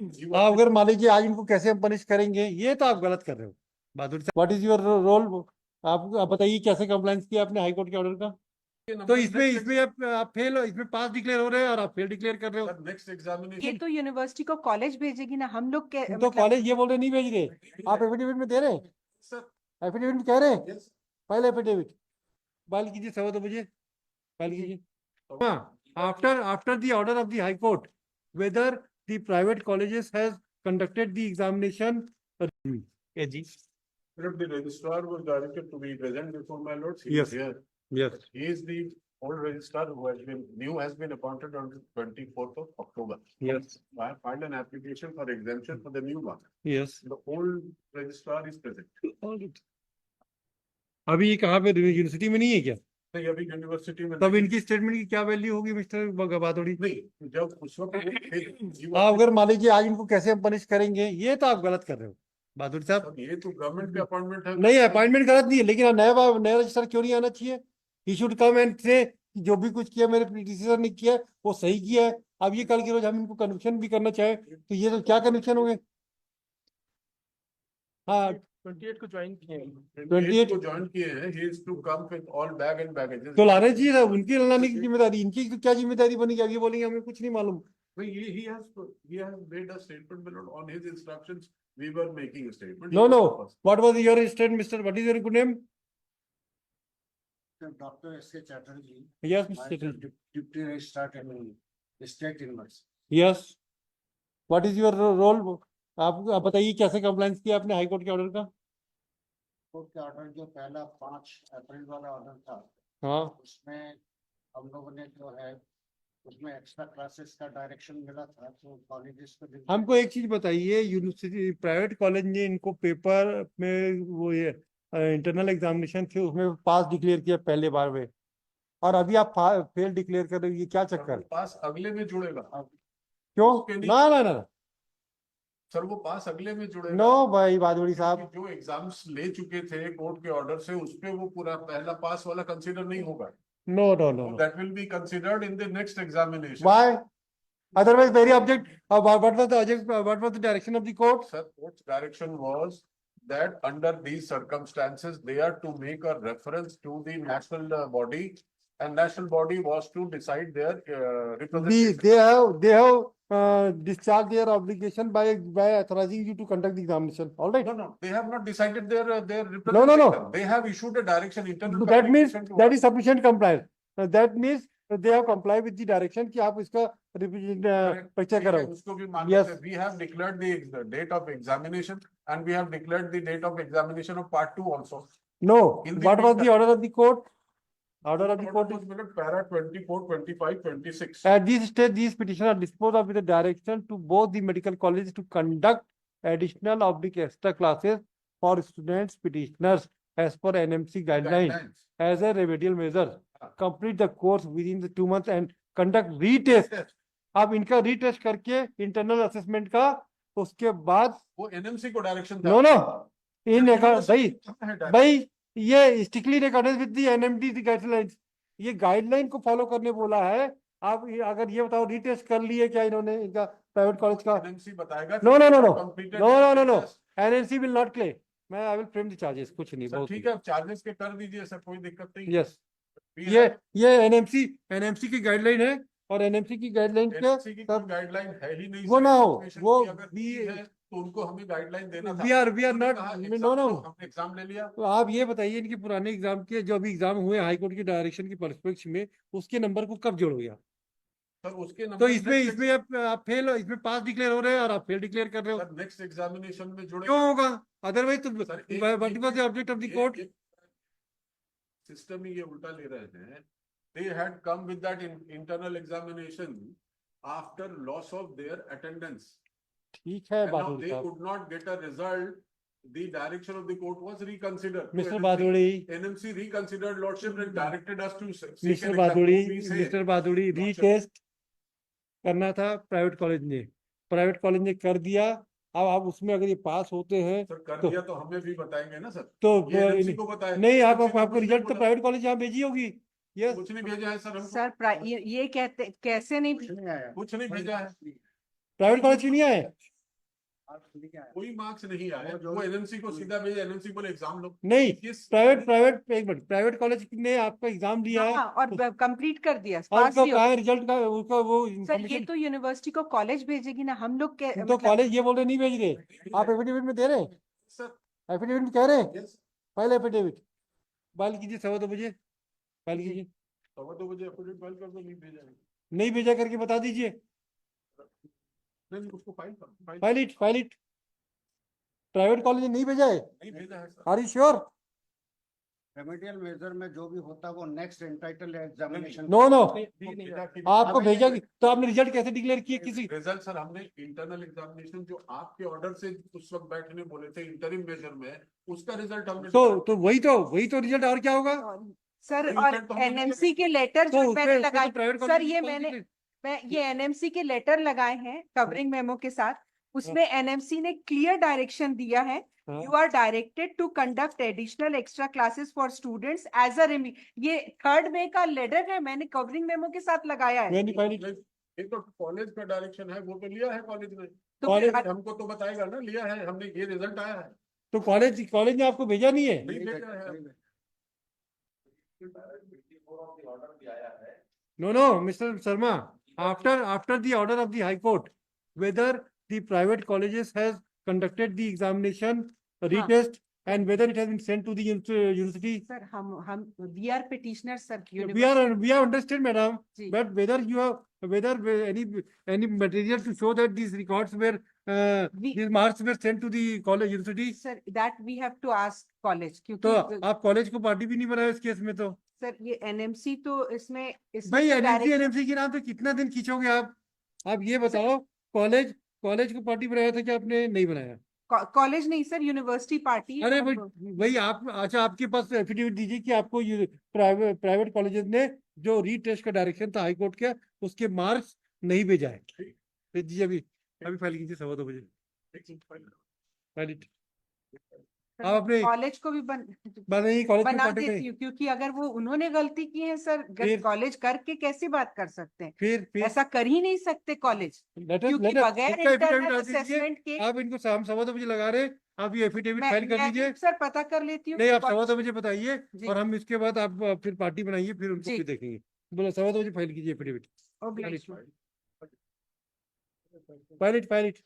आप अगर मान लीजिए आज इनको कैसे हम पनिश करेंगे, ये तो आप गलत कर रहे हो बहादुर साहब। What is your role? आप बताइए कैसे कंप्लायंस किया आपने हाई कोर्ट के ऑर्डर का? तो इसमें इसमें आप फेल हो, इसमें पास डिक्लेयर हो रहे हैं और आप फेल डिक्लेयर कर रहे हो। नेक्स्ट एग्जामिनेशन ये तो यूनिवर्सिटी को कॉलेज भेजेगी ना, हम लोग के तो कॉलेज ये बोल रहे नहीं भेज रहे, आप एफिडेविट में दे रहे हैं, सर एफिडेविट में कह रहे हैं, फाइल एफिडेविट फाइल कीजिए, 2:15 फाइल कीजिए। हाँ, after the order of the High Court, whether the private colleges has conducted the examination. Yeah, ji. the registrar was directed to be present before my lords. He Yes. is here. Yes. He is the old registrar who has been appointed on the 24th of October. Yes. I filed an application for exemption for the new one. Yes. The old registrar is present. अभी ये कहाँ पे university में नहीं है क्या? नहीं, अभी यूनिवर्सिटी में तब इनकी स्टेटमेंट की क्या वैल्यू होगी मिस्टर बादोड़ी? नहीं, जब उस वक्त आप अगर मान लीजिए आज इनको कैसे हम पनिश करेंगे, ये तो आप गलत कर रहे हो बहादुर साहब। ये तो गवर्नमेंट का अपॉइंटमेंट है। नहीं, अपॉइंटमेंट गलत नहीं है, लेकिन नया रजिस्टर क्यों नहीं आना चाहिए? ही शुड कम एंड से जो भी कुछ किया मेरे प्रीडिसेसर ने किया वो सही किया है। अब ये कल के रोज हम इनको कन्विक्शन भी करना चाहे तो ये तो क्या कन्विक्शन हो गए? हाँ, 28 को ज्वाइन किए हैं। 28 को ज्वाइन किए हैं। He is to come with all bag and baggages. तो लाने चाहिए था, उनकी लाने की जिम्मेदारी, इनकी क्या जिम्मेदारी बनेगी? अब ये बोलेंगे हमें कुछ नहीं मालूम। He has made a statement, my lord. On his instructions we were making a statement. No. What was your statement, Mr.? What is your good name? Dr. S.K. Chatterjee. Yes, Mr. Chatterjee. Deputy Registrar in the State University. Yes. What is your role? आप बताइए कैसे compliance किया आपने high court के order का? Court के order जो पहला 5 अप्रैल वाला ऑर्डर था, हाँ, उसमें हम लोगों ने जो है उसमें एक्स्ट्रा क्लासेस का डायरेक्शन मिला था, तो कॉलेजेस को हमको एक चीज बताइए, यूनिवर्सिटी प्राइवेट कॉलेज ने इनको पेपर में वो ये इंटरनल एग्जामिनेशन थे उसमें पास डिक्लेयर किया पहले बार में, और अभी आप फेल डिक्लेयर कर रहे हो, ये क्या चक्कर? पास अगले में जुड़ेगा। क्यों? ना ना ना सर, वो पास अगले में जुड़ेगा। नो भाई बादोड़ी साहब, जो एग्जाम्स ले चुके थे कोर्ट के ऑर्डर से, उसपे वो पूरा पहला पास वाला कंसीडर नहीं होगा। No no no, that will be considered in the next examination. Why? Otherwise, very object. What was the direction of the court? Sir, court's direction was that under these circumstances, they are to make a reference to the national body, and national body was to decide their representation. They have discharged their obligation by authorizing you to conduct the examination. All right. No, they have not decided their representation. No. They have issued a direction. Internal That means communication to that us. is sufficient compliance. That means they have complied with the direction कि आप इसका परिचय करो. उसको भी मान Yes. लेते हैं. We have declared the date of examination, and we have declared the date of examination of part 2 also. No. In the What was the meantime- order of the court? Order of the court was minute para 24, 25, 26. At this stage, these petitions are disposed of with the direction to both the medical colleges to conduct additional extra classes for students petitioners as per NMC guidelines as a remedial measure. Complete the course within the 2 months and conduct retest. Yes. अब इनका retest करके internal assessment का, उसके बाद वो NMC को direction no इन भाई ये strictly in accordance with the NMD guidelines, ये गाइडलाइन को फॉलो करने बोला है। आप अगर ये बताओ रीटेस्ट कर लिए क्या इन्होंने इनका प्राइवेट कॉलेज का? एनएमसी बताएगा। No NMC will not claim, मैं I will frame the charges, कुछ नहीं। बहुत ठीक है, चार्जेस के कर दीजिए सर, कोई दिक्कत नहीं। यस, ये एनएमसी की गाइडलाइन है, और एनएमसी की गाइडलाइन की गाइडलाइन है ही नहीं। वो ना हो, वो भी है तो उनको हमें गाइडलाइन देना था। वी आर नॉट नो हमने एग्जाम ले लिया। तो आप ये बताइए इनके पुराने एग्जाम के जो अभी एग्जाम हुए हाई कोर्ट की डायरेक्शन के परिप्रेक्ष्य में, उसके नंबर को कब जोड़ोगे आप? सर उसके नंबर तो इसमें आप फेल, इसमें पास डिक्लेयर हो रहे हैं और आप फेल डिक्लेयर कर रहे हो। नेक्स्ट एग्जामिनेशन में जुड़े क्यों होगा? अदरवाइज तो what was the object of the court? System ही ये उल्टा ले रहे हैं। They had come with that internal examination after loss of their attendance. ठीक है And now बादुड़ी they साहब, could not get a result. The direction of the court was reconsidered. Mister Baduri, NMC reconsidered lordship and directed us to seek mister an Baduri, exam. We say- mister Baduri, retest करना था private college ने, private college ने कर दिया। अब आप उसमें अगर ये पास होते हैं सर कर तो- दिया तो हमें भी बताएंगे ना सर। तो ये NMC को बताया। नहीं, NMC को आपको कुछ रिजल्ट नहीं तो बोला। प्राइवेट कॉलेज यहाँ भेजी होगी। यस, कुछ नहीं भेजा है सर हमको। सर ये कहते कैसे नहीं नहीं आया। कुछ नहीं भेजा है। प्राइवेट कॉलेज क्यों नहीं आए? मार्क्स नहीं आया। कोई मार्क्स नहीं आया, वो जो- वो एनएमसी को सीधा भेजा, एनएमसी बोले एग्जाम लो। नहीं, किस प्राइवेट एक मिनट, प्राइवेट कॉलेज ने आपका एग्जाम लिया है हाँ, और कंप्लीट कर दिया, और पास उसका भी हो। क्या है रिजल्ट का, उसका वो सर ये इन्फॉर्मेशन। तो यूनिवर्सिटी को कॉलेज भेजेगी ना, हम लोग के तो मतलब कॉलेज ये बोल रहे नहीं भेज रहे, आप एफिडेविट में दे रहे हैं, सर? एफिडेविट में कह रहे हैं, Yes, फाइल एफिडेविट फाइल कीजिए 2:15 फाइल कीजिए। 2:15 एफिडेविट फाइल कर दो, नहीं भेजा है। नहीं भेजा करके बता दीजिए, नहीं, उसको फाइल कर, फाइल इट। प्राइवेट कॉलेज ने नहीं भेजा है, नहीं भेजा है sir. Are you sure? Remedial measure में जो भी होता है वो next entitle examination. No no, भेजा कि- आपको भेजा कि तो आपने रिजल्ट कैसे डिक्लेयर किए किसी? रिजल्ट सर हमने इंटरनल एग्जामिनेशन जो आपके ऑर्डर से उस वक्त बैठने बोले थे इंटरिम मेजर में, उसका रिजल्ट हमने तो वही तो रिजल्ट, और क्या होगा? सर, तो और रिजल्ट तो हमने एनएमसी के लेटर तो जो उसमें मैंने उसमें लगाए, तो प्राइवेट सर कॉलेज ये मैं ये एनएमसी के लेटर लगाए हैं कवरिंग मेमो के साथ, उसमें एनएमसी ने क्लियर डायरेक्शन दिया है, हाँ। You are directed to conduct additional extra classes for students as a ये 3rd मई का लेटर है, मैंने कवरिंग मेमो के साथ लगाया है। मैंने फाइल ये तो कॉलेज का डायरेक्शन है, वो तो लिया है कॉलेज ने, तो कॉलेज- फिर हमको तो बताएगा ना, लिया है हमने, ये रिजल्ट आया है। तो कॉलेज ने आपको भेजा नहीं है? नहीं भेजा है। No, Mr. Sharma, after the order of the High Court, whether the private colleges has conducted the examination, retest, and whether it has been sent to the university. Sir हम we are petitioner sir, We have understood, madam, जी। but whether any material to show that these records were, these marks were sent to the college university. Sir that we have to ask college, तो क्योंकि आप college को party भी नहीं बनाए इस case में तो। सर ये एनएमसी तो इसमें भाई तो एनएमसी के नाम पे कितना दिन खींचोगे आप ये बताओ, कॉलेज को पार्टी बनाया था कि आपने नहीं बनाया? कॉलेज नहीं सर, यूनिवर्सिटी पार्टी। अरे भाई आप, अच्छा आपके पास एफिडेविट दीजिए कि आपको प्राइवेट कॉलेजेस ने जो रीटेस्ट का डायरेक्शन था हाई कोर्ट का, उसके मार्क्स नहीं भेजा है। भेज दीजिए अभी फाइल कीजिए 2:15 फाइल इट। आप अपने कॉलेज को भी नहीं, कॉलेज में बना पार्टी देती नहीं। हूँ, क्योंकि अगर वो उन्होंने गलती की है सर, फिर- कॉलेज करके कैसे बात कर सकते हैं, फिर ऐसा कर ही नहीं सकते कॉलेज, क्योंकि बगैर इसका एफिडेविट इंटरनल डाल दीजिए। असेसमेंट के। आप इनको शाम 2:15 लगा रहे, आप ये एफिडेविट फाइल कर मैं दीजिए। सर पता कर लेती हूँ। नहीं, आप 2:15 बताइए जी। और हम इसके बाद आप फिर पार्टी बनाइए, फिर उनको जी। भी देखेंगे। बोलो 2:15 फाइल कीजिए एफिडेविट। ओब्लिगेशन। File it.